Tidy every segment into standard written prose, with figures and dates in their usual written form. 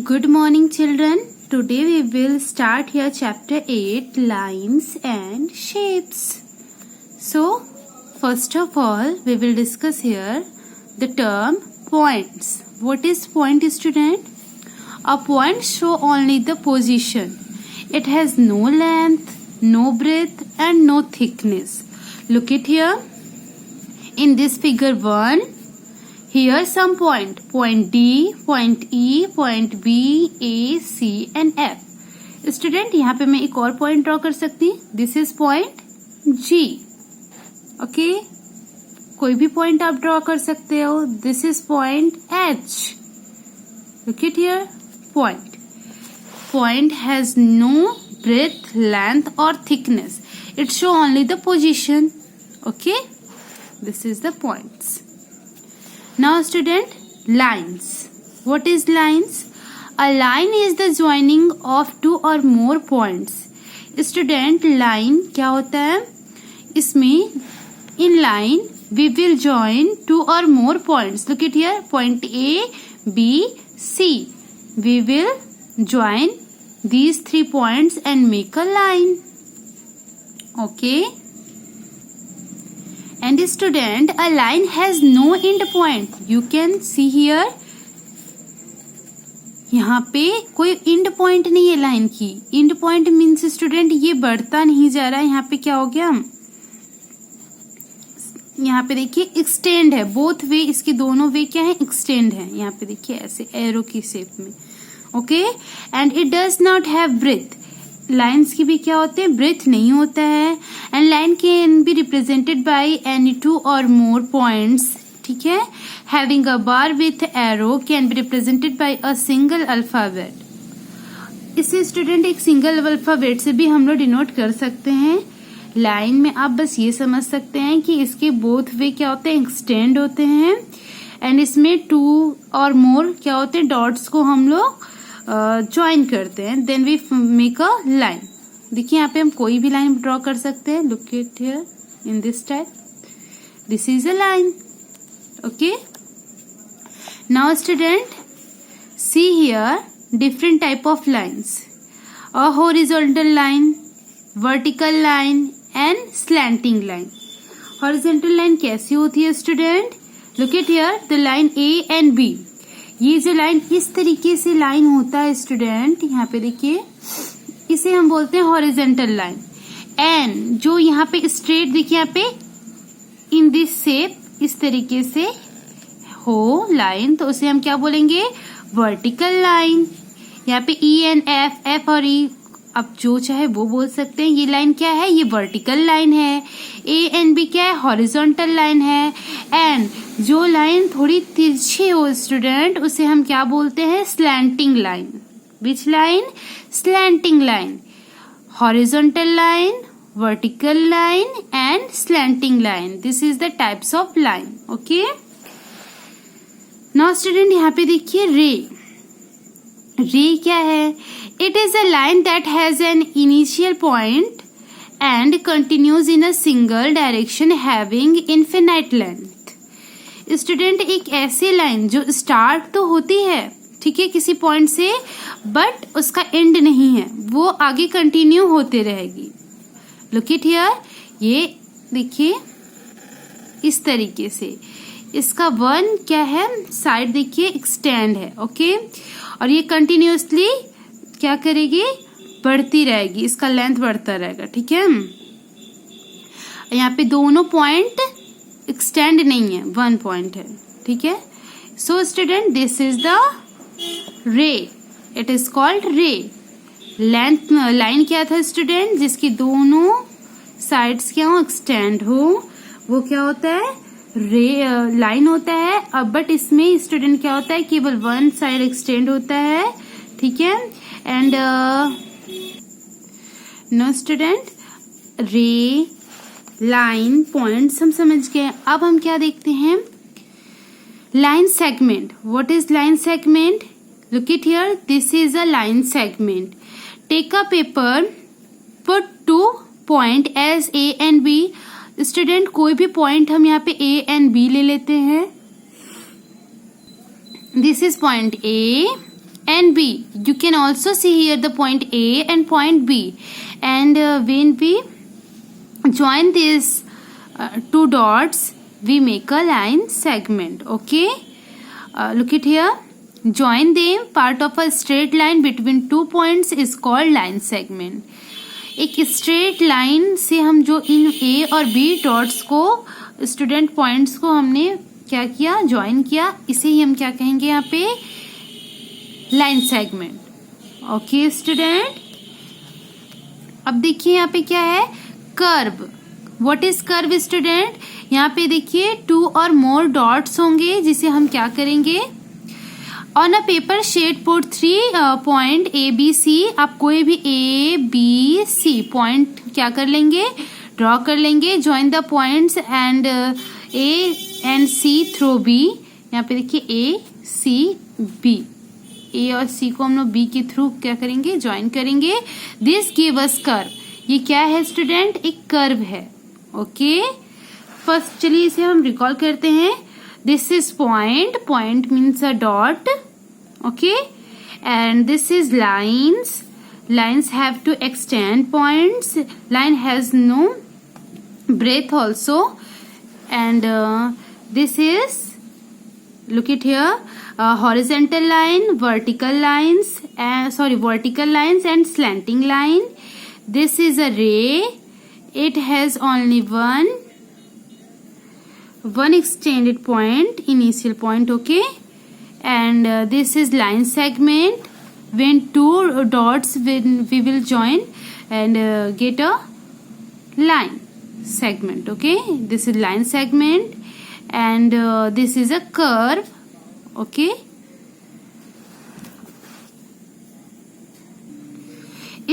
Good morning, children. Today we will start here chapter 8, lines and shapes. So, first of all, we will discuss here the term points. What is point, student? A point show only the position. It has no length, no breadth and no thickness. Look it here. In this figure 1, here some point D, point E, point B, A, C and F. Student, यहाँ पे मैं एक और point draw कर सकती हूँ. This is point G. Okay? कोई भी point आप draw कर सकते हो. This is point H. Look it here. Point. Point has no breadth, length or thickness. It show only the position. Okay? This is the points. Now student, lines. What is lines? A line is the joining of two or more points. Student, line क्या होता है? इसमें in line we will join two or more points. Look at here, point A, B, C. We will join these 3 points and make a line. Okay? And student, a line has no end point. You can see here. यहाँ पे कोई end point नहीं है line की. End point means student ये बढ़ता नहीं जा रहा है. यहाँ पे क्या हो गया? यहाँ पे देखिए extend है. Both way, इसके दोनों way क्या है? Extend है. यहाँ पे देखिए ऐसे arrow की shape में. Okay? And it does not have breadth. Lines की भी क्या होते हैं? ब्रेथ नहीं होता है. And line can be represented by any 2 और मोर पॉइंट्स. ठीक है. Having a bar with arrow can be represented by a single alphabet. इसे स्टूडेंट एक सिंगल अल्फाबेट से भी हम लोग डिनोट कर सकते हैं. लाइन में आप बस ये समझ सकते हैं कि इसके बोथ वे क्या होते हैं? एक्सटेंड होते हैं. एंड इसमें 2 और मोर क्या होते हैं? डॉट्स को हम लोग ज्वाइन करते हैं. Then we make a line. देखिए यहाँ पे हम कोई भी लाइन ड्रॉ कर सकते हैं. Look it here in this type. This is a line. Okay. Now student, see here different type of lines. A horizontal line, vertical line and slanting line. Horizontal line कैसी होती है student? Look it here, the line A and B. ये जो line इस तरीके से line होता है स्टूडेंट, यहाँ पे देखिए, इसे हम बोलते हैं हॉरिजॉन्टल लाइन. एंड जो यहाँ पे स्ट्रेट देखिए, यहाँ पे इन दिस शेप इस तरीके से हो लाइन, तो उसे हम क्या बोलेंगे? Vertical line. यहाँ पे ई एंड एफ, एफ और ई आप जो चाहे वो बोल सकते हैं. ये लाइन क्या है? ये वर्टिकल लाइन है. ए एंड बी क्या है? हॉरिजॉन्टल लाइन है. एंड जो लाइन थोड़ी तिरछी हो स्टूडेंट, उसे हम क्या बोलते हैं? Slanting line. Which line? Slanting line. Horizontal line, vertical line and slanting line. This is the types of line. Okay. Now student, यहाँ पे देखिए रे. रे क्या है? It is a line that has an initial point and continues in a single direction having infinite length. Student, एक ऐसी line जो स्टार्ट तो होती है, ठीक है, किसी पॉइंट से, बट उसका एंड नहीं है, वो आगे कंटिन्यू होते रहेगी. Look it here. ये देखिए इस तरीके से. इसका वन क्या है? साइड देखिए एक्सटेंड है. ओके. और ये कंटिन्यूसली क्या करेगी? बढ़ती रहेगी. इसका लेंथ बढ़ता रहेगा. ठीक है. यहाँ पे दोनों पॉइंट एक्सटेंड नहीं है, 1 पॉइंट है. ठीक है. So student, this is the रे. इट इज कॉल्ड रे. लेंथ लाइन क्या था स्टूडेंट? जिसकी दोनों साइड्स क्या हो? एक्सटेंड हो, वो क्या होता है? रे लाइन होता है. अब बट इसमें स्टूडेंट क्या होता है? केवल 1 साइड एक्सटेंड होता है. ठीक है. And no student, ray, line, points हम समझ गए. अब हम क्या देखते हैं? Line segment. What is line segment? Look it here. This is a line segment. Take a paper, put 2 point as A and B. Student, कोई भी पॉइंट हम यहाँ पे ए एंड बी ले लेते हैं. This is point A and B. You can also see here the point A and point B, and when we join these two dots, we make a line segment. Okay, look it here. Join them. Part of a straight line between two points is called line segment. एक straight line से हम जो इन A और B dots को, student points को हमने क्या किया, ज्वाइन किया, इसे ही हम क्या कहेंगे यहाँ पे, लाइन सेगमेंट. ओके स्टूडेंट, अब देखिए यहाँ पे क्या है, curve. What is curve student? यहाँ पे देखिए 2 और मोर डॉट्स होंगे जिसे हम क्या करेंगे, on a paper shade put 3 point A B C. आप कोई भी A B C पॉइंट क्या कर लेंगे, ड्रॉ कर लेंगे. Join the points and A and C through B. यहाँ पे देखिए A C B, A और C को हम लोग B के थ्रू क्या करेंगे, ज्वाइन करेंगे. This give us curve. ये क्या है स्टूडेंट, एक कर्व है. ओके, फर्स्ट चलिए इसे हम रिकॉल करते हैं. This is point, point means a dot. Okay, and this is lines. Lines have to extend points. Line has no breadth also. And this is, look it here, horizontal line, vertical lines, vertical lines and slanting line. This is a ray. It has only one extended point, initial point. Okay, and this is line segment. When two dots we will join and get a line segment. Okay, this is line segment, and this is a curve. Okay,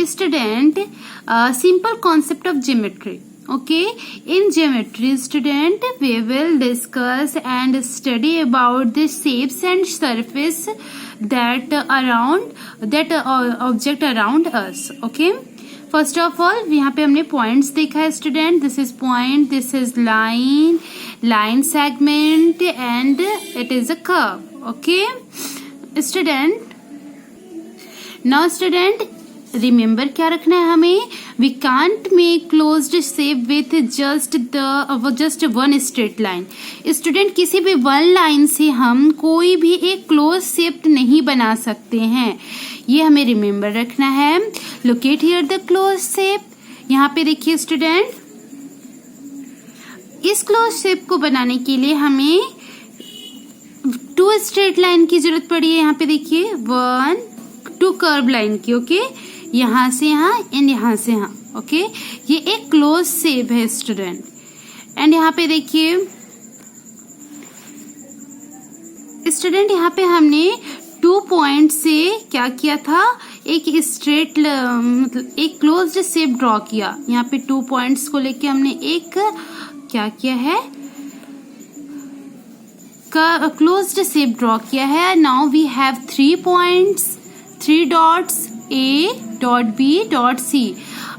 student, simple concept of geometry. Okay, in geometry student we will discuss and study about the shapes and surface that object around us. Okay, first of all यहाँ पे हमने points देखा है student. This is point, this is line segment, and it is a curve. Okay student, now student remember क्या रखना है हमें, we can't make closed shape with just one straight line. Student, किसी भी वन लाइन से हम कोई भी एक क्लोज शेप नहीं बना सकते हैं, ये हमें रिमेम्बर रखना है. Locate here the close shape. यहाँ पे देखिए स्टूडेंट, इस क्लोज शेप को बनाने के लिए हमें 2 स्ट्रेट लाइन की जरूरत पड़ी है. यहाँ पे देखिए 2 कर्व लाइन की. ओके, यहां से यहां एंड यहां से यहां. ओके, ये एक क्लोज शेप है स्टूडेंट. एंड यहाँ पे देखिए स्टूडेंट, यहाँ पे हमने 2 पॉइंट से क्या किया था, एक स्ट्रेट मतलब एक क्लोज्ड शेप ड्रॉ किया. यहाँ पे 2 पॉइंट्स को लेके हमने एक क्या किया है, क्लोज्ड शेप ड्रॉ किया है. Now we have 3 points, 3 dots, A dot B dot C.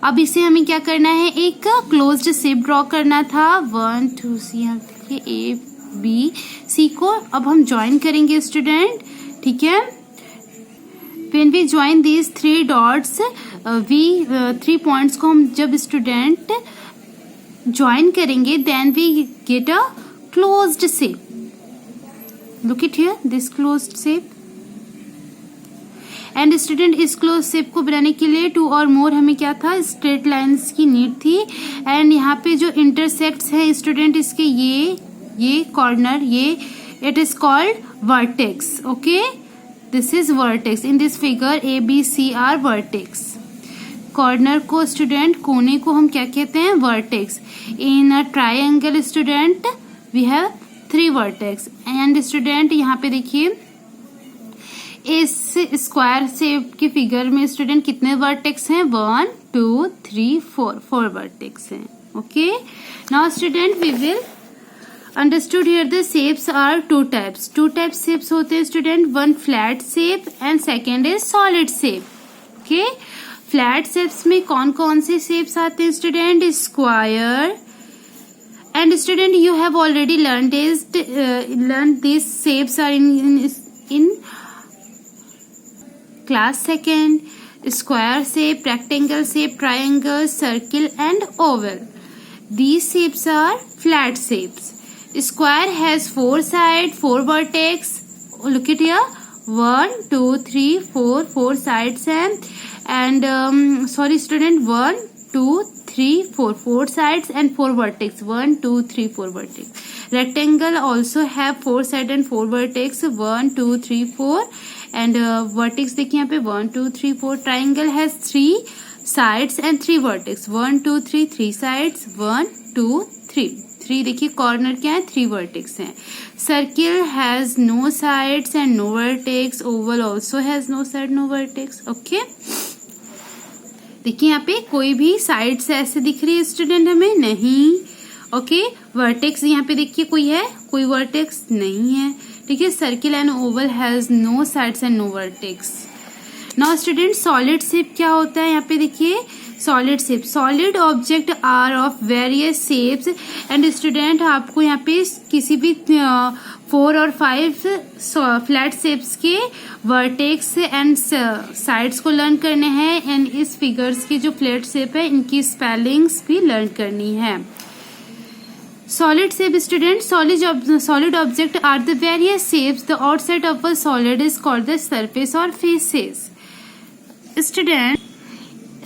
अब इसे हमें क्या करना है, एक क्लोज्ड शेप ड्रॉ करना था. 1 2 C, यहाँ देखिए A B C को अब हम ज्वाइन करेंगे स्टूडेंट. ठीक है, when we join these 3 dots, 3 points को हम जब स्टूडेंट ज्वाइन करेंगे, then we get a closed shape. Look it here, this closed shape. And student, इस क्लोज शेप को बनाने के लिए 2 और मोर हमें क्या था, स्ट्रेट लाइंस की नीड थी. एंड यहाँ पे जो इंटरसेक्ट्स है स्टूडेंट, इसके ये कॉर्नर, ये it is called vertex. Okay, this is vertex. In this figure A B C are vertex. Corner को स्टूडेंट, कोने को हम क्या कहते हैं, vertex. In a triangle student we have 3 vertex. And student यहाँ पे देखिए इस स्क्वायर शेप के फिगर में स्टूडेंट कितने वर्टेक्स हैं, 1 2 3 4 वर्टेक्स हैं. Okay, now student we will understood here the shapes are 2 types. 2 types shapes होते हैं student, 1 flat shape and second is solid shape. Okay, flat shapes में कौन कौन से शेप्स आते हैं student, square. And student you have already learn this shapes are in Class second, square shape, rectangle shape, triangle, circle and oval. These shapes are flat shapes. Square has 4 sides, 4 vertex. Look at here. 1, 2, 3, 4 sides and sorry student, 1, 2, 3, 4 sides and 4 vertex. 1, 2, 3, 4 vertex. Rectangle also have 4 sides and 4 vertex. 1, 2, 3, 4 and vertex देखिए यहाँ पे 1, 2, 3, 4. Triangle has 3 sides and 3 vertex. 1, 2, 3, 3 sides. 1, 2, 3. 3 देखिए corner क्या है, 3 vertex हैं. Circle has no sides and no vertex. Oval also has no side no vertex. Okay, देखिए यहाँ पे कोई भी साइड्स ऐसे दिख रही है स्टूडेंट हमें नहीं. ओके, वर्टेक्स यहाँ पे देखिए कोई है, कोई वर्टेक्स नहीं है. ठीक है, circle and oval has no sides and no vertex. Now student solid shape क्या होता है, यहाँ पे देखिए solid shape. Solid object are of various shapes and student आपको यहाँ पे किसी भी 4 और 5 फ्लैट शेप्स के वर्टेक्स एंड साइड्स को लर्न करने हैं एंड इस फिगर्स की जो फ्लैट शेप है इनकी स्पेलिंग्स भी लर्न करनी है. Solid shape student, solid object are the various shapes. The outside of a solid is called the surface or faces. Student,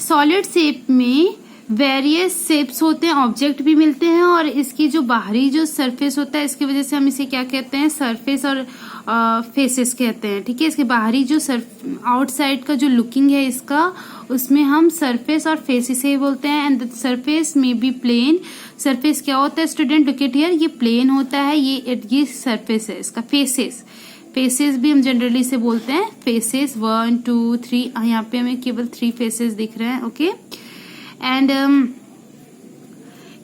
solid shape में वेरियस शेप्स होते हैं, ऑब्जेक्ट भी मिलते हैं और इसकी जो बाहरी जो सरफेस होता है इसकी वजह से हम इसे क्या कहते हैं, सरफेस और फेसेस कहते हैं. ठीक है, इसके बाहरी जो आउटसाइड का जो लुकिंग है इसका, उसमें हम सरफेस और फेसेस ही बोलते हैं. एंड द सरफेस में बी प्लेन. सरफेस क्या होता है स्टूडेंट, लुक एट हियर, ये प्लेन होता है, ये सरफेस है इसका. फेसेस भी हम जनरली से बोलते हैं फेसेस. 1, 2, 3, यहाँ पे हमें केवल 3 फेसेस दिख रहे हैं. ओके, एंड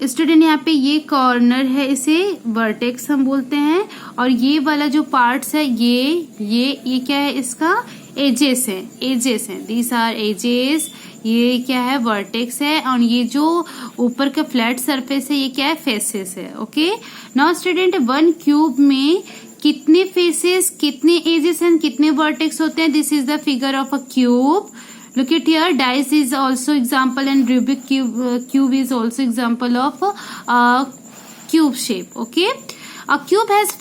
स्टूडेंट यहाँ पे ये कॉर्नर है, इसे वर्टेक्स हम बोलते हैं. और ये वाला जो पार्ट्स है ये क्या है, इसका एजेस है. These are edges. ये क्या है, वर्टेक्स है. और ये जो ऊपर का फ्लैट सरफेस है ये क्या है, फेसेस है. ओके, नाउ स्टूडेंट 1 क्यूब में कितने फेसेस, कितने एजेस एंड कितने वर्टेक्स होते हैं. This is the figure of a cube. Look at here, dice is also example and Rubik cube is also example of cube shape. Okay, a cube has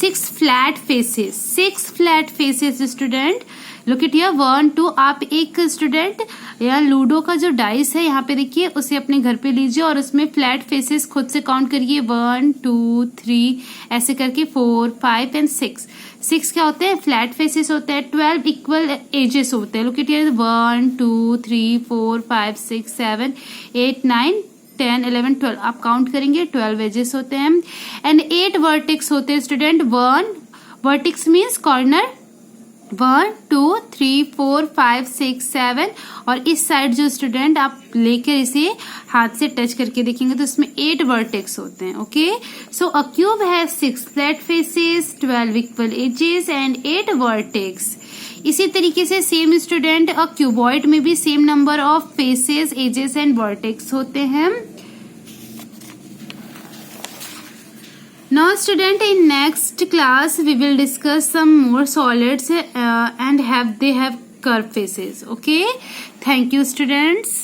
6 flat faces. 6 flat faces student. Look at here, 1, 2. आप एक student यहाँ ludo का जो dice है यहाँ पे देखिए उसे अपने घर पे लीजिए और उसमें फ्लैट फेसेस खुद से काउंट करिए. 1, 2, 3 ऐसे करके 4, 5 एंड 6. 6 क्या होते हैं, फ्लैट फेसेस होते हैं. 12 इक्वल एजेस होते हैं. Look at here, 1, 2, 3, 4, 5, 6, 7, 8, 9, 10, 11, 12. आप काउंट करेंगे 12 एजेस होते हैं. एंड 8 वर्टेक्स होते हैं स्टूडेंट. 1 vertex means corner. 1, 2, 3, 4, 5, 6, 7 और इस साइड जो स्टूडेंट आप लेकर इसे हाथ से टच करके देखेंगे तो इसमें 8 वर्टेक्स होते हैं. Okay, so a cube has 6 flat faces, 12 equal edges and 8 vertex. इसी तरीके से सेम स्टूडेंट अ क्यूबॉइड में भी same number of faces, edges and vertex होते हैं. Now student, in next class we will discuss some more solids and they have curved faces. Okay, thank you students.